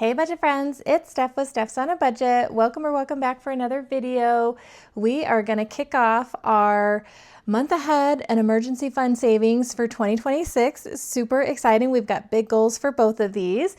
Hey budget friends, it's Steph with Stefsonabudget. Welcome back for another video. We are going to kick off our month ahead and emergency fund savings for 2026. Super exciting. We've got big goals for both of these.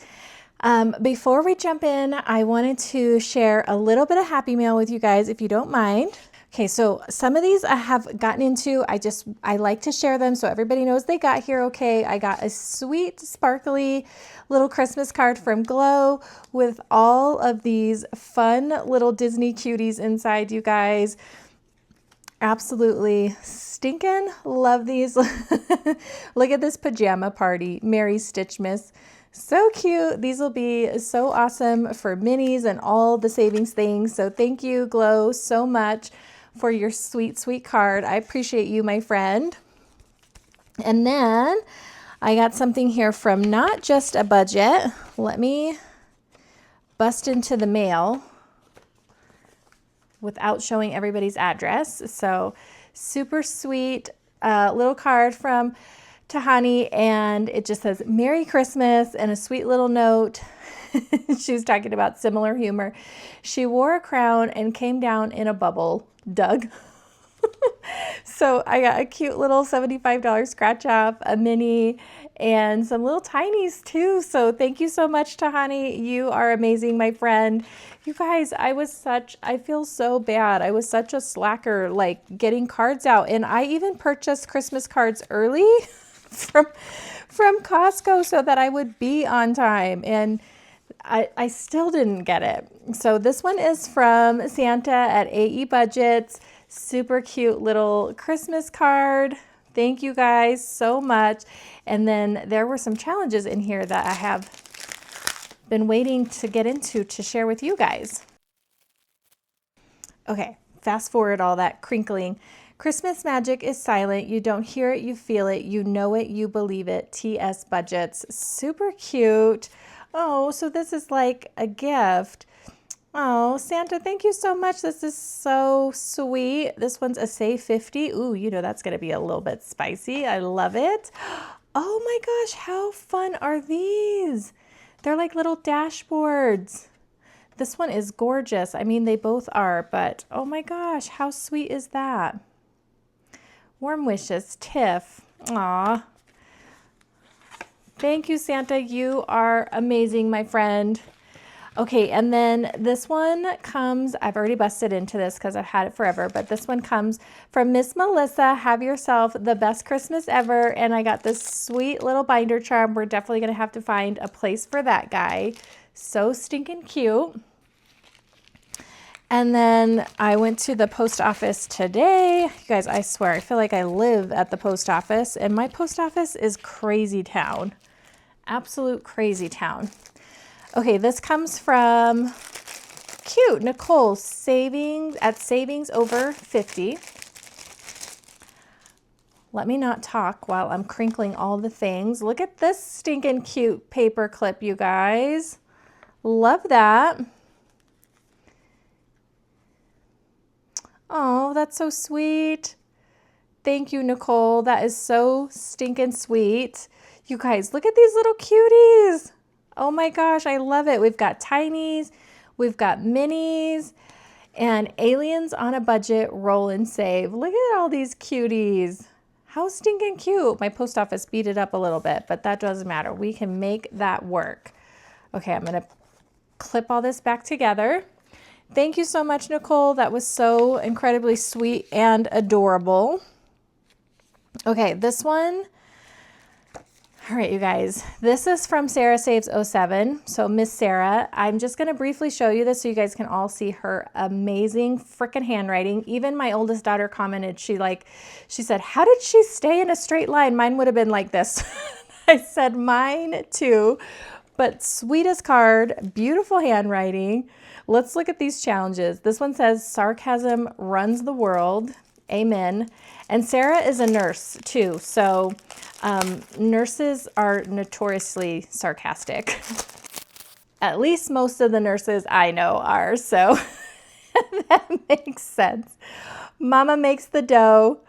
Before we jump in, I wanted to share a little bit of happy mail with you guys if you don't mind. Okay, so some of these I have gotten into. I like to share them so everybody knows they got here okay. I got a sweet, sparkly little Christmas card from Glow with all of these fun little Disney cuties inside, you guys. Absolutely stinking love these. Look at this pajama party, Merry Stitchmas. So cute. These will be so awesome for minis and all the savings things. So thank you, Glow, so much for your sweet, sweet card. I appreciate you, my friend. And then I got something here from Not Just a Budget. Let me bust into the mail without showing everybody's address. So super sweet little card from Tahani, and it just says Merry Christmas and a sweet little note. She was talking about similar humor. She wore a crown and came down in a bubble. Doug. So I got a cute little $75 scratch off, a mini, and some little tinies too. So thank you so much, Tahani. You are amazing, my friend. You guys, I feel so bad. I was such a slacker, like getting cards out. And I even purchased Christmas cards early from Costco so that I would be on time. And I still didn't get it. So this one is from Santa at AE Budgets. Super cute little Christmas card. Thank you guys so much. And then there were some challenges in here that I have been waiting to get into to share with you guys. Okay, fast forward all that crinkling. Christmas magic is silent. You don't hear it, you feel it, you know it, you believe it. TS Budgets. Super cute. Oh, so this is like a gift. Oh, Santa, thank you so much. This is so sweet. This one's a Save 50. Ooh, you know that's going to be a little bit spicy. I love it. Oh my gosh, how fun are these? They're like little dashboards. This one is gorgeous. I mean, they both are, but oh my gosh, how sweet is that? Warm wishes, Tiff. Aw. Thank you, Santa. You are amazing, my friend. Okay, and then this one comes, I've already busted into this because I've had it forever, but this one comes from Miss Melissa. Have yourself the best Christmas ever. And I got this sweet little binder charm. We're definitely going to have to find a place for that guy. So stinking cute. And then I went to the post office today. You guys, I swear, I feel like I live at the post office, and my post office is crazy town. Absolute crazy town. Okay, this comes from cute Nicole savings over 50. Let me not talk while I'm crinkling all the things. Look at this stinking cute paper clip, you guys. Love that. Oh, that's so sweet. Thank you, Nicole. That is so stinking sweet. You guys, look at these little cuties. Oh my gosh, I love it. We've got tinies, we've got minis, and aliens on a budget, roll and save. Look at all these cuties. How stinking cute. My post office beat it up a little bit, but that doesn't matter. We can make that work. Okay, I'm gonna clip all this back together. Thank you so much, Nicole. That was so incredibly sweet and adorable. Okay, this one. All right, you guys, this is from Sarah Saves 07. So Miss Sarah, I'm just going to briefly show you this so you guys can all see her amazing freaking handwriting. Even my oldest daughter commented, she said, how did she stay in a straight line? Mine would have been like this. I said mine too, but sweetest card, beautiful handwriting. Let's look at these challenges. This one says sarcasm runs the world. Amen. And Sarah is a nurse too. So nurses are notoriously sarcastic. At least most of the nurses I know are. So that makes sense. Mama makes the dough.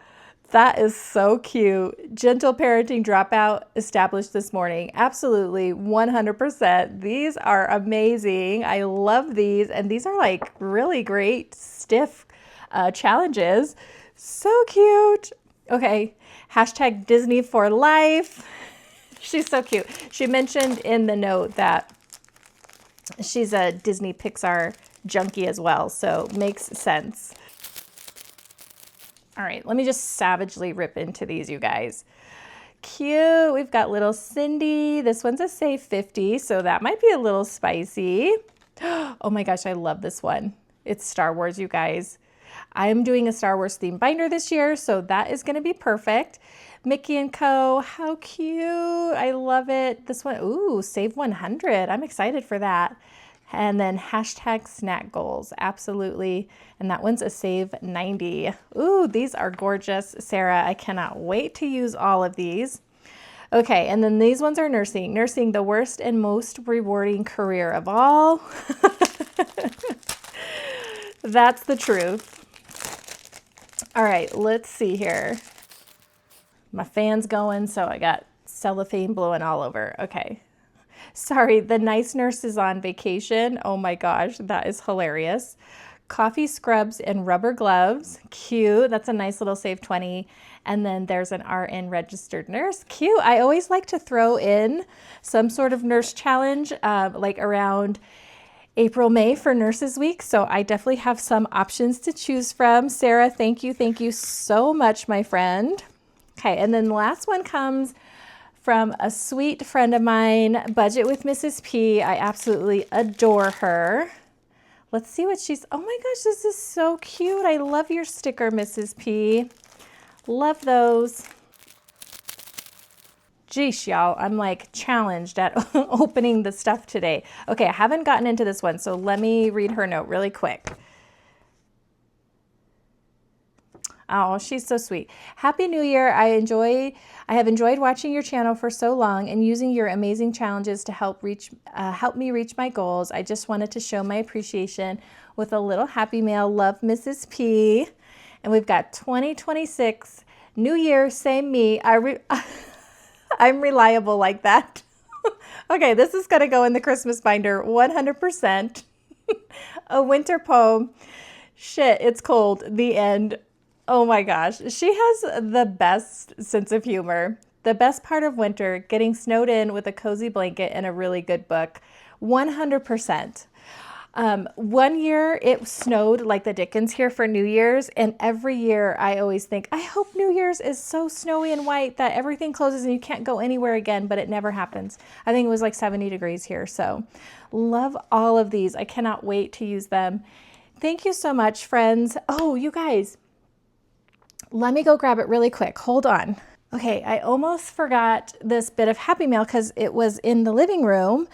That is so cute. Gentle parenting dropout established this morning. Absolutely, 100%. These are amazing. I love these. And these are like really great, stiff challenges. So cute. Okay, hashtag Disney for life. She's so cute. She mentioned in the note that she's a Disney Pixar junkie as well, so makes sense. All right, let me just savagely rip into these, you guys. Cute. We've got little Cindy. This one's a safe 50, so that might be a little spicy. Oh my gosh, I love this one. It's Star Wars, you guys. I am doing a Star Wars themed binder this year, so that is going to be perfect. Mickey and Co. How cute. I love it. This one, ooh, save 100. I'm excited for that. And then hashtag snack goals. Absolutely. And that one's a save 90. Ooh, these are gorgeous, Sarah. I cannot wait to use all of these. Okay, and then these ones are nursing. Nursing, the worst and most rewarding career of all. That's the truth. All right, let's see here. My fan's going, so I got cellophane blowing all over. Okay. Sorry, the nice nurse is on vacation. Oh my gosh, that is hilarious. Coffee scrubs and rubber gloves. Cute. That's a nice little save 20. And then there's an RN registered nurse. Cute. I always like to throw in some sort of nurse challenge like around April, May for Nurses Week. So I definitely have some options to choose from. Sarah, thank you. Thank you so much, my friend. Okay, and then the last one comes from a sweet friend of mine, Budget with Mrs. P. I absolutely adore her. Let's see what she's, oh my gosh, this is so cute. I love your sticker, Mrs. P. Love those. Geesh, y'all, I'm like challenged at opening the stuff today. Okay, I haven't gotten into this one, so let me read her note really quick. Oh, she's so sweet. Happy New Year. I have enjoyed watching your channel for so long and using your amazing challenges to help me reach my goals. I just wanted to show my appreciation with a little happy mail. Love, Mrs. P. And we've got 2026, New Year, same me. I'm reliable like that. Okay, this is going to go in the Christmas binder 100%. A winter poem. Shit, it's cold. The end. Oh my gosh, she has the best sense of humor. The best part of winter, getting snowed in with a cozy blanket and a really good book. 100%. One year it snowed like the Dickens here for New Year's, and every year I always think, I hope New Year's is so snowy and white that everything closes and you can't go anywhere again, but it never happens. I think it was like 70 degrees here, so love all of these. I cannot wait to use them. Thank you so much, friends. Oh, you guys. Let me go grab it really quick. Hold on. Okay, I almost forgot this bit of Happy Mail because it was in the living room.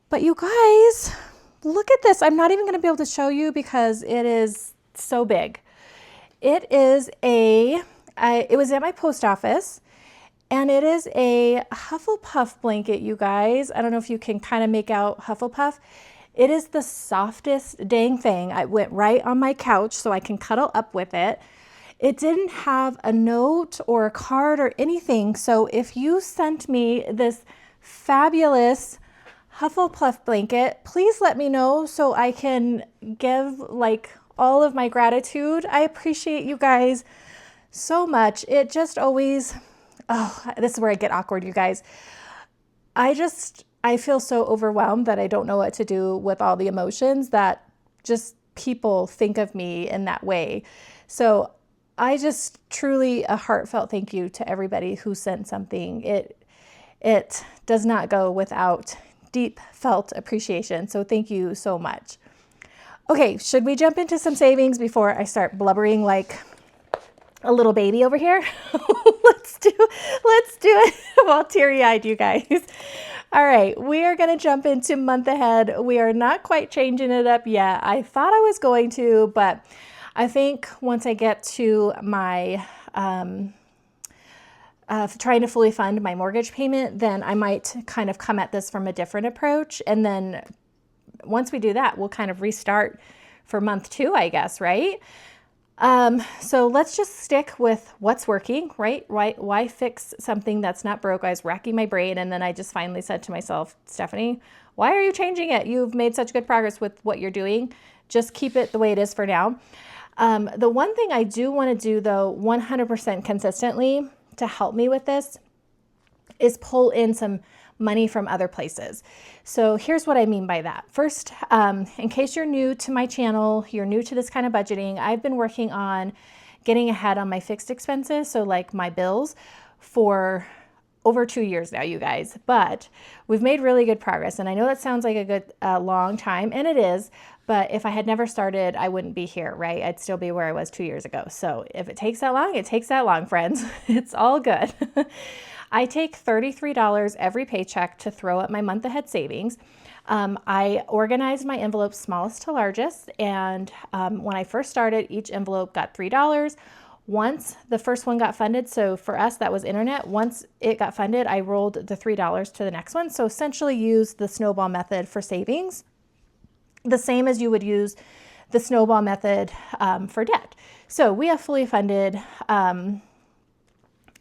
But you guys, look at this. I'm not even going to be able to show you because it is so big. It is it was at my post office, and it is a Hufflepuff blanket, you guys. I don't know if you can kind of make out Hufflepuff. It is the softest dang thing. I went right on my couch so I can cuddle up with it. It didn't have a note or a card or anything. So if you sent me this fabulous Hufflepuff blanket, please let me know so I can give like all of my gratitude. I appreciate you guys so much. It just always, oh, this is where I get awkward, you guys. I feel so overwhelmed that I don't know what to do with all the emotions that just people think of me in that way. So I just truly a heartfelt thank you to everybody who sent something. It does not go without deep felt appreciation. So thank you so much. Okay, should we jump into some savings before I start blubbering like a little baby over here? Let's do it. I'm all teary-eyed, you guys. All right, we are going to jump into month ahead. We are not quite changing it up yet. I thought I was going to, but I think once I get to my trying to fully fund my mortgage payment, then I might kind of come at this from a different approach. And then once we do that, we'll kind of restart for month 2, I guess, right? So let's just stick with what's working, right? Why fix something that's not broke? I was racking my brain, and then I just finally said to myself, Stephanie, why are you changing it? You've made such good progress with what you're doing. Just keep it the way it is for now. The one thing I do want to do, though, 100% consistently to help me with this is pull in some money from other places. So here's what I mean by that. First, in case you're new to my channel, you're new to this kind of budgeting, I've been working on getting ahead on my fixed expenses, so like my bills, for over 2 years now, you guys. But we've made really good progress, and I know that sounds like a good long time, and it is, but if I had never started, I wouldn't be here, right? I'd still be where I was 2 years ago. So if it takes that long, it takes that long, friends. It's all good. I take $33 every paycheck to throw at my month ahead savings. I organized my envelopes smallest to largest, and when I first started, each envelope got $3. Once the first one got funded, so for us that was internet, once it got funded, I rolled the $3 to the next one. So essentially use the snowball method for savings, the same as you would use the snowball method for debt. So we have fully funded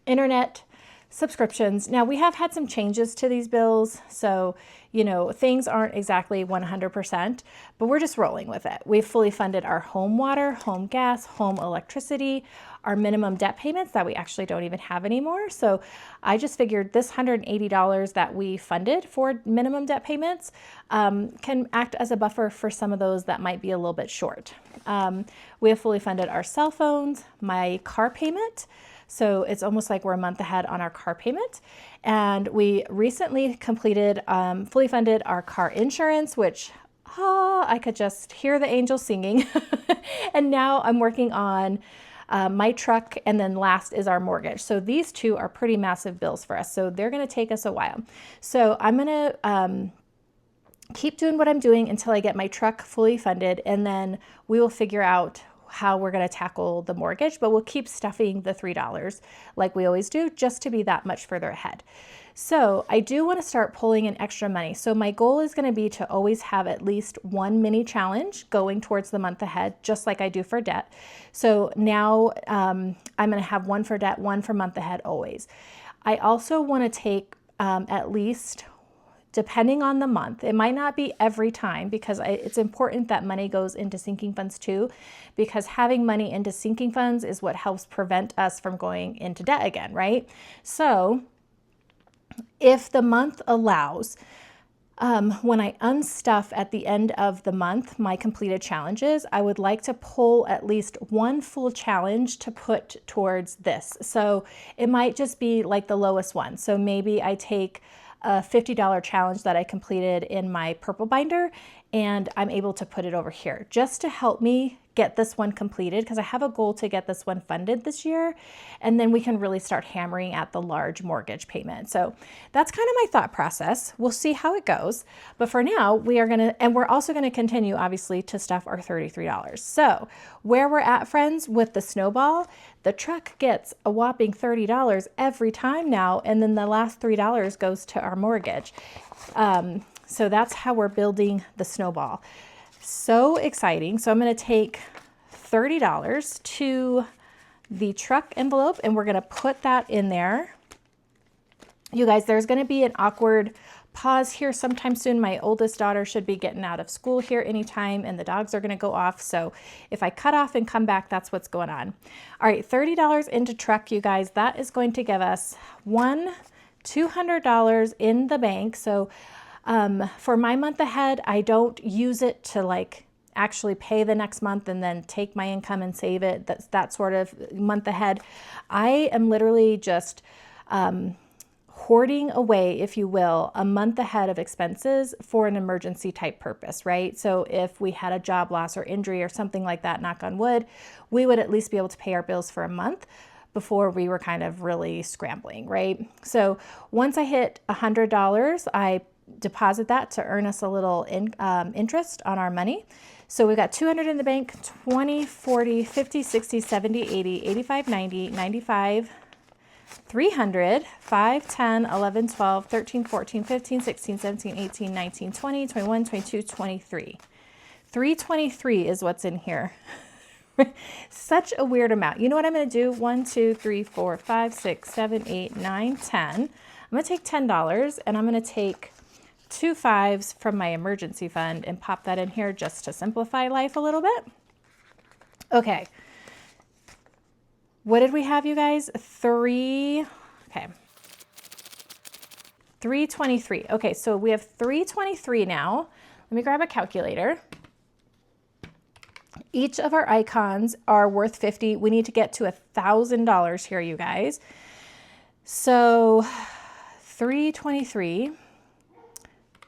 internet subscriptions. Now we have had some changes to these bills, so things aren't exactly 100%, but we're just rolling with it. We've fully funded our home water, home gas, home electricity, our minimum debt payments that we actually don't even have anymore. So I just figured this $180 that we funded for minimum debt payments can act as a buffer for some of those that might be a little bit short. We have fully funded our cell phones, my car payment. So it's almost like we're a month ahead on our car payment. And we recently completed, fully funded our car insurance, which I could just hear the angels singing. And now I'm working on my truck, and then last is our mortgage. So these two are pretty massive bills for us. So they're going to take us a while. So I'm going to keep doing what I'm doing until I get my truck fully funded, and then we will figure out how we're going to tackle the mortgage, but we'll keep stuffing the $3 like we always do, just to be that much further ahead. So I do want to start pulling in extra money. So my goal is going to be to always have at least one mini challenge going towards the month ahead, just like I do for debt. So now I'm going to have one for debt, one for month ahead always. I also want to take at least, depending on the month, it might not be every time, because it's important that money goes into sinking funds too, because having money into sinking funds is what helps prevent us from going into debt again, right? So if the month allows, when I unstuff at the end of the month my completed challenges, I would like to pull at least one full challenge to put towards this. So it might just be like the lowest one. So maybe I take a $50 challenge that I completed in my purple binder, and I'm able to put it over here just to help me get this one completed, because I have a goal to get this one funded this year, and then we can really start hammering at the large mortgage payment. So that's kind of my thought process. We'll see how it goes, but for now we are we're also going to continue obviously to stuff our $33. So where we're at, friends, with the snowball, the truck gets a whopping $30 every time now, and then the last $3 goes to our mortgage. So that's how we're building the snowball. So exciting. So I'm going to take $30 to the truck envelope, and we're going to put that in there. You guys, there's going to be an awkward pause here sometime soon. My oldest daughter should be getting out of school here anytime, and the dogs are going to go off. So if I cut off and come back, that's what's going on. All right, $30 into truck, you guys. That is going to give us $200 in the bank. So for my month ahead, I don't use it to actually pay the next month and then take my income and save it. That's that sort of month ahead. I am literally just hoarding away, if you will, a month ahead of expenses for an emergency type purpose, right? So if we had a job loss or injury or something like that, knock on wood, we would at least be able to pay our bills for a month before we were kind of really scrambling, right? So once I hit $100, I deposit that to earn us a little interest on our money. So we've got 200 in the bank, 20, 40, 50, 60, 70, 80, 85, 90, 95, 300, 5, 10, 11, 12, 13, 14, 15, 16, 17, 18, 19, 20, 21, 22, 23. 323 is what's in here. Such a weird amount. You know what I'm going to do? 1, 2, 3, 4, 5, 6, 7, 8, 9, 10. I'm going to take $10 and I'm going to take 2 5s from my emergency fund and pop that in here just to simplify life a little bit. Okay. What did we have, you guys? 323. Okay, so we have 323 now. Let me grab a calculator. Each of our icons are worth 50. We need to get to $1,000 here, you guys. So 323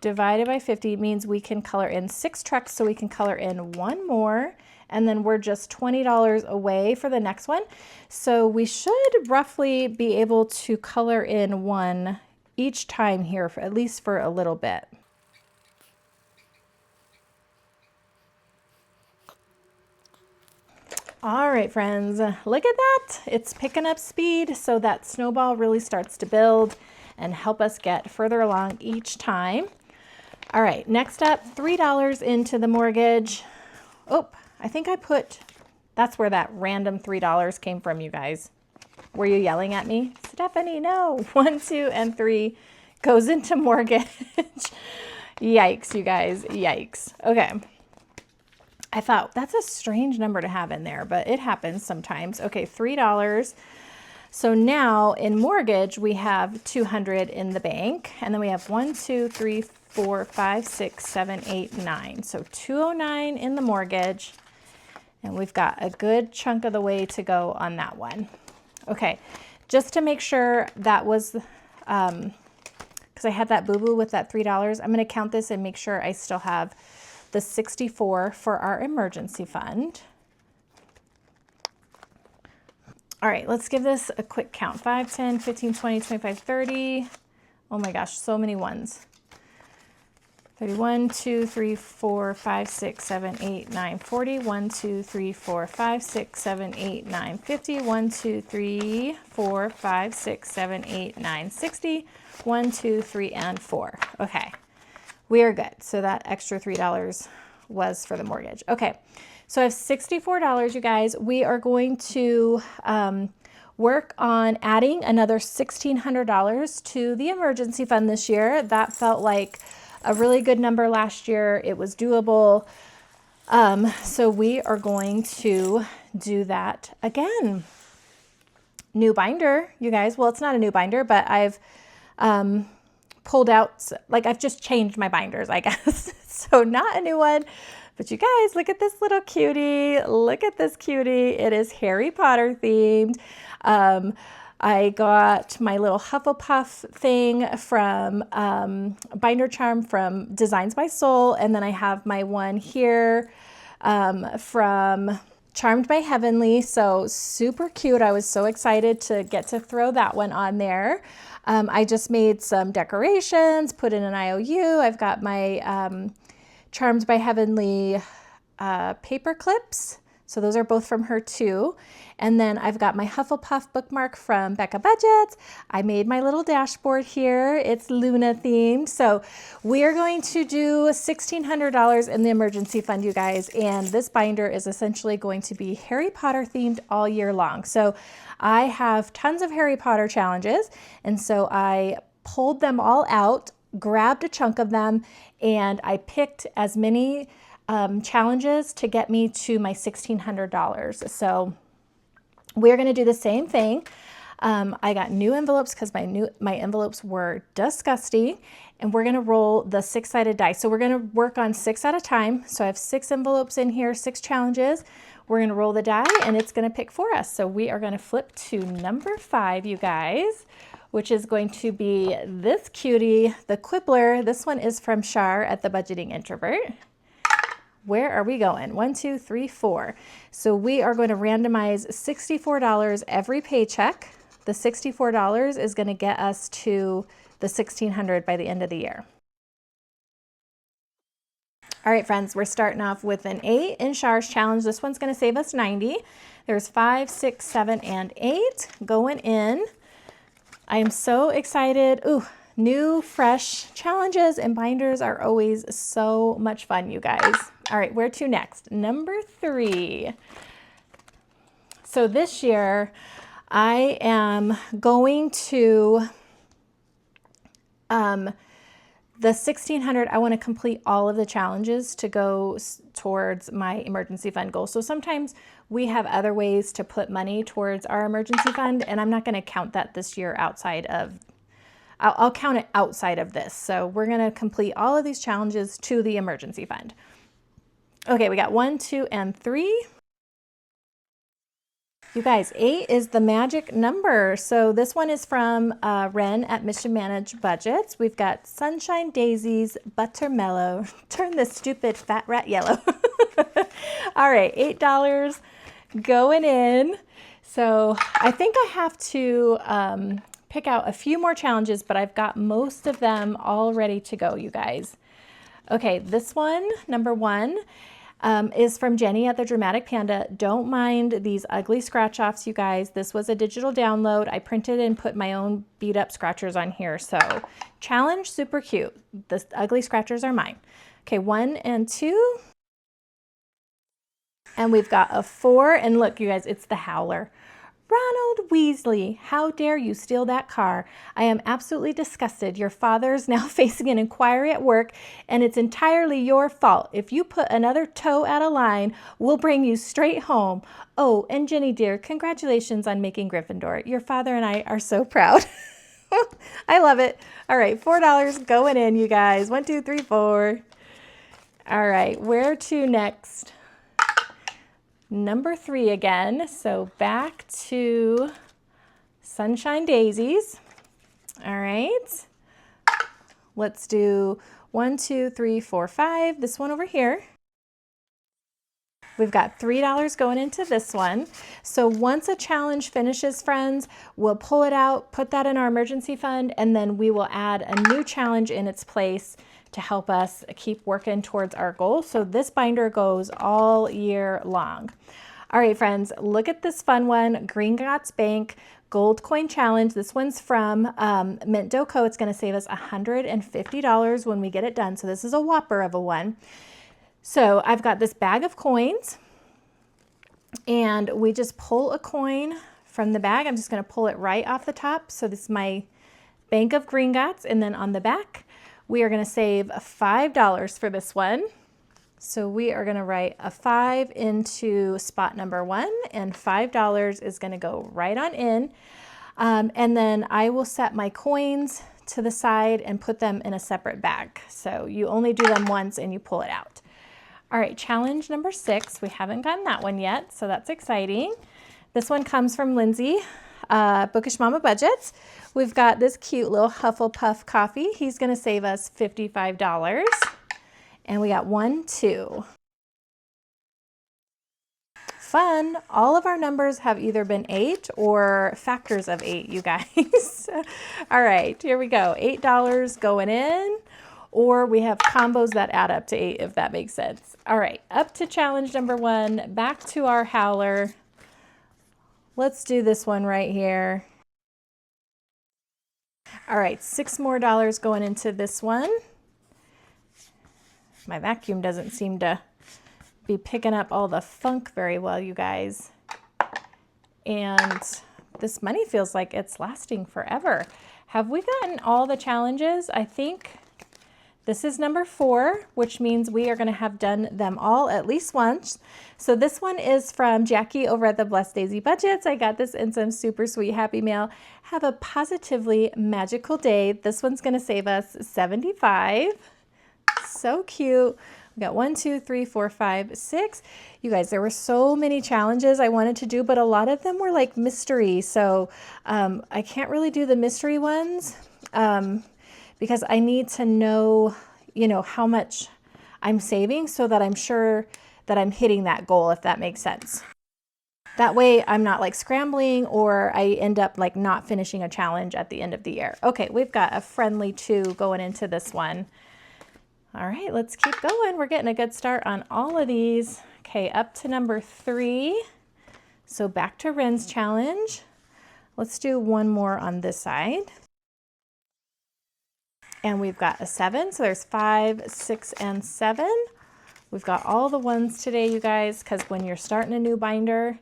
divided by 50 means we can color in 6 trucks, so we can color in 1 more, and then we're just $20 away for the next one. So we should roughly be able to color in 1 each time here, for at least for a little bit. All right, friends, look at that. It's picking up speed, so that snowball really starts to build and help us get further along each time. All right, next up, $3 into the mortgage. Oh, I think I put, that's where that random $3 came from, you guys. Were you yelling at me? Stephanie, no. 1, 2, and 3 goes into mortgage. Yikes, you guys, yikes. Okay. I thought that's a strange number to have in there, but it happens sometimes. Okay, $3. So now in mortgage, we have 200 in the bank, and then we have 1, 2, 3, 4, 5, 6, 7, 8, 9. So 209 in the mortgage, and we've got a good chunk of the way to go on that one. Okay, just to make sure that was, because I had that boo-boo with that $3, I'm gonna count this and make sure I still have the 64 for our emergency fund. All right, let's give this a quick count. 5, 10, 15, 20, 25, 30. Oh my gosh, so many ones. 31, 2, 3, 4, 5, 6, 7, 8, 9, 40. 1, 2, 3, 4, 5, 6, 7, 8, 9, 50. 1, 2, 3, 4, 5, 6, 7, 8, 9, 60. 1, 2, 3, and 4. Okay. We are good. So that extra $3 was for the mortgage. Okay, so I have $64, you guys. We are going to work on adding another $1,600 to the emergency fund this year. That felt like a really good number last year. It was doable. So we are going to do that again. New binder, you guys. Well, it's not a new binder, but I've pulled out, like I've just changed my binders, I guess. So not a new one, but you guys, look at this little cutie. Look at this cutie. It is Harry Potter themed. I got my little Hufflepuff thing from binder charm from Designs by Soul. And then I have my one here from Charmed by Heavenly. So super cute. I was so excited to get to throw that one on there. I just made some decorations, put in an IOU. I've got my Charmed by Heavenly paper clips. So those are both from her too. And then I've got my Hufflepuff bookmark from Becca Budget. I made my little dashboard here. It's Luna themed. So we are going to do $1,600 in the emergency fund, you guys. And this binder is essentially going to be Harry Potter themed all year long. So I have tons of Harry Potter challenges. And so I pulled them all out, grabbed a chunk of them, and I picked as many challenges to get me to my $1,600. So we're going to do the same thing. I got new envelopes because my envelopes were disgusting, and we're going to roll the 6-sided die. So we're going to work on 6 at a time. So I have 6 envelopes in here, 6 challenges. We're going to roll the die and it's going to pick for us. So we are going to flip to number 5, you guys, which is going to be this cutie, the Quibbler. This one is from Shar at the Budgeting Introvert. Where are we going? 1, 2, 3, 4. So we are going to randomize $64 every paycheck. The $64 is going to get us to the $1,600 by the end of the year. All right, friends, we're starting off with an 8 in Shar's challenge. This one's going to save us 90. There's 5, 6, 7, and 8 going in. I am so excited. Ooh, new, fresh challenges and binders are always so much fun, you guys. All right, where to next? Number 3. So this year I am going to, the 1600, I want to complete all of the challenges to go towards my emergency fund goal. So sometimes we have other ways to put money towards our emergency fund, and I'm not going to count that this year outside of, I'll count it outside of this. So we're going to complete all of these challenges to the emergency fund. Okay, we got 1, 2, and 3. You guys, 8 is the magic number. So this one is from Ren at Mission Managed Budgets. We've got Sunshine Daisies, Buttermellow, turn this stupid fat rat yellow. All right, $8 going in. So I think I have to pick out a few more challenges, but I've got most of them all ready to go, you guys. Okay, this one, number 1, is from Jenny at the Dramatic Panda. Don't mind these ugly scratch offs, you guys. This was a digital download. I printed and put my own beat up scratchers on here. So challenge, super cute. The ugly scratchers are mine. Okay, 1 and 2. And we've got a 4. And look, you guys, it's the Howler. Ronald Weasley, how dare you steal that car? I am absolutely disgusted. Your father's now facing an inquiry at work, and it's entirely your fault. If you put another toe out of line, we'll bring you straight home. Oh, and Jenny dear, congratulations on making Gryffindor. Your father and I are so proud. I love it. All right, $4 going in, you guys. 1, 2, 3, 4. All right, where to next? Number 3 again, so back to Sunshine Daisies. All right, let's do 1, 2, 3, 4, 5. This one over here. We've got $3 going into this one. So once a challenge finishes, friends, we'll pull it out, put that in our emergency fund, and then we will add a new challenge in its place to help us keep working towards our goal. So this binder goes all year long. All right, friends, look at this fun one, Gringotts Bank Gold Coin Challenge. This one's from Mint Dough Co. It's gonna save us $150 when we get it done. So this is a whopper of a one. So I've got this bag of coins, and we just pull a coin from the bag. I'm just gonna pull it right off the top. So this is my Bank of Gringotts, and then on the back, we are going to save $5 for this one. So we are going to write a 5 into spot number 1, and $5 is going to go right on in. And then I will set my coins to the side and put them in a separate bag. So you only do them once and you pull it out. All right, challenge number 6. We haven't gotten that one yet, so that's exciting. This one comes from Lindsay, Bookish Mama Budgets. We've got this cute little Hufflepuff coffee. He's going to save us $55. And we got 1, 2. Fun. All of our numbers have either been 8 or factors of 8, you guys. All right, here we go. $8 going in, or we have combos that add up to 8, if that makes sense. All right, up to challenge number 1, back to our Howler. Let's do this one right here. All right, $6 more going into this one. My vacuum doesn't seem to be picking up all the funk very well, you guys. And this money feels like it's lasting forever. Have we gotten all the challenges? I think this is number 4, which means we are going to have done them all at least once. So this one is from Jackie over at the Blessed Daisy Budgets. I got this in some super sweet Happy Mail. Have a positively magical day. This one's going to save us $75. So cute. We got 1, 2, 3, 4, 5, 6. You guys, there were so many challenges I wanted to do, but a lot of them were like mystery. So I can't really do the mystery ones because I need to know, you know, how much I'm saving so that I'm sure that I'm hitting that goal, if that makes sense. That way I'm not like scrambling or I end up like not finishing a challenge at the end of the year. Okay, we've got a friendly 2 going into this one. All right, let's keep going. We're getting a good start on all of these. Okay, up to number 3. So back to Ren's challenge. Let's do one more on this side. And we've got a 7, so there's 5, 6, and 7. We've got all the ones today, you guys, because when you're starting a new binder,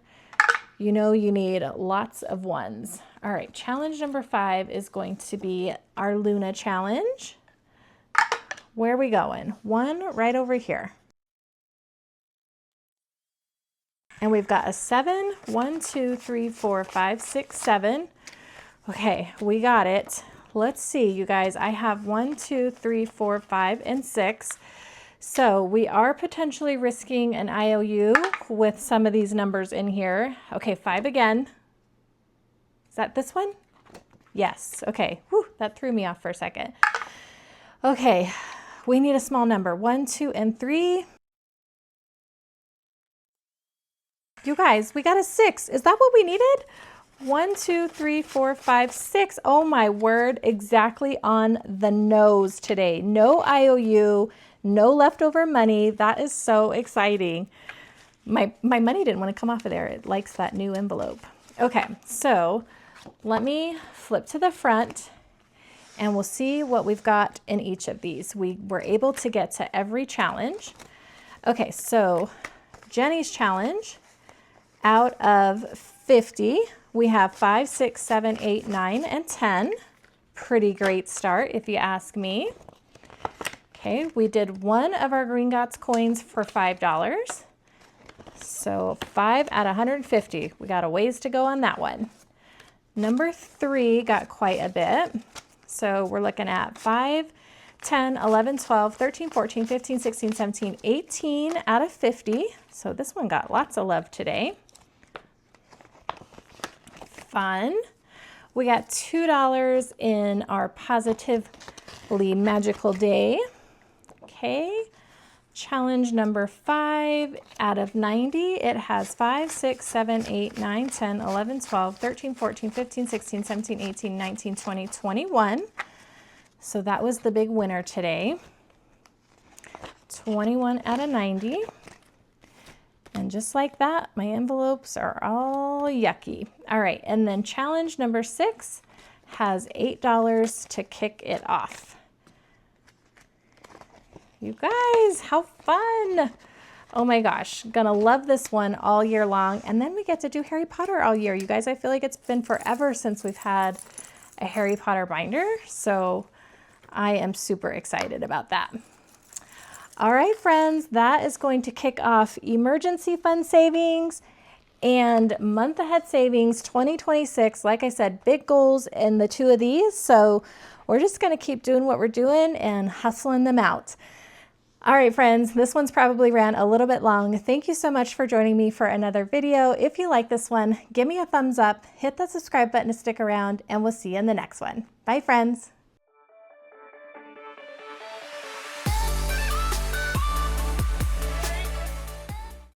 you know you need lots of ones. All right, challenge number 5 is going to be our Luna challenge. Where are we going? 1 right over here. And we've got a 7, 1, 2, 3, 4, 5, 6, 7. Okay, we got it. Let's see, you guys. I have 1, 2, 3, 4, 5, and 6. So we are potentially risking an IOU with some of these numbers in here. Okay, 5 again. Is that this one? Yes. Okay. Whew, that threw me off for a second. Okay, we need a small number. 1, 2, and 3. You guys, we got a 6. Is that what we needed? 1, 2, 3, 4, 5, 6. Oh my word, exactly on the nose today. No IOU, no leftover money. That is so exciting. My money didn't want to come off of there. It likes that new envelope. Okay, so let me flip to the front and we'll see what we've got in each of these. We were able to get to every challenge. Okay, so Jenny's challenge, out of 50, we have 5, 6, 7, 8, 9, and 10. Pretty great start, if you ask me. Okay, we did one of our Gringotts coins for $5. So 5 out of 150. We got a ways to go on that one. Number 3 got quite a bit. So we're looking at 5, 10, 11, 12, 13, 14, 15, 16, 17, 18 out of 50. So this one got lots of love today. Fun. We got $2 in our Pawsitively Magical Day. Okay. Challenge number 5 out of 90. It has 5, 6, 7, 8, 9, 10, 11, 12, 13, 14, 15, 16, 17, 18, 19, 20, 21. So that was the big winner today. 21 out of 90. And just like that, my envelopes are all yucky. All right, and then challenge number 6 has $8 to kick it off. You guys, how fun. Oh my gosh, gonna love this one all year long. And then we get to do Harry Potter all year. You guys, I feel like it's been forever since we've had a Harry Potter binder. So I am super excited about that. All right, friends, that is going to kick off emergency fund savings and month ahead savings 2026. Like I said, big goals in the 2 of these. So we're just gonna keep doing what we're doing and hustling them out. All right, friends, this one's probably ran a little bit long. Thank you so much for joining me for another video. If you like this one, give me a thumbs up, hit that subscribe button to stick around, and we'll see you in the next one. Bye, friends.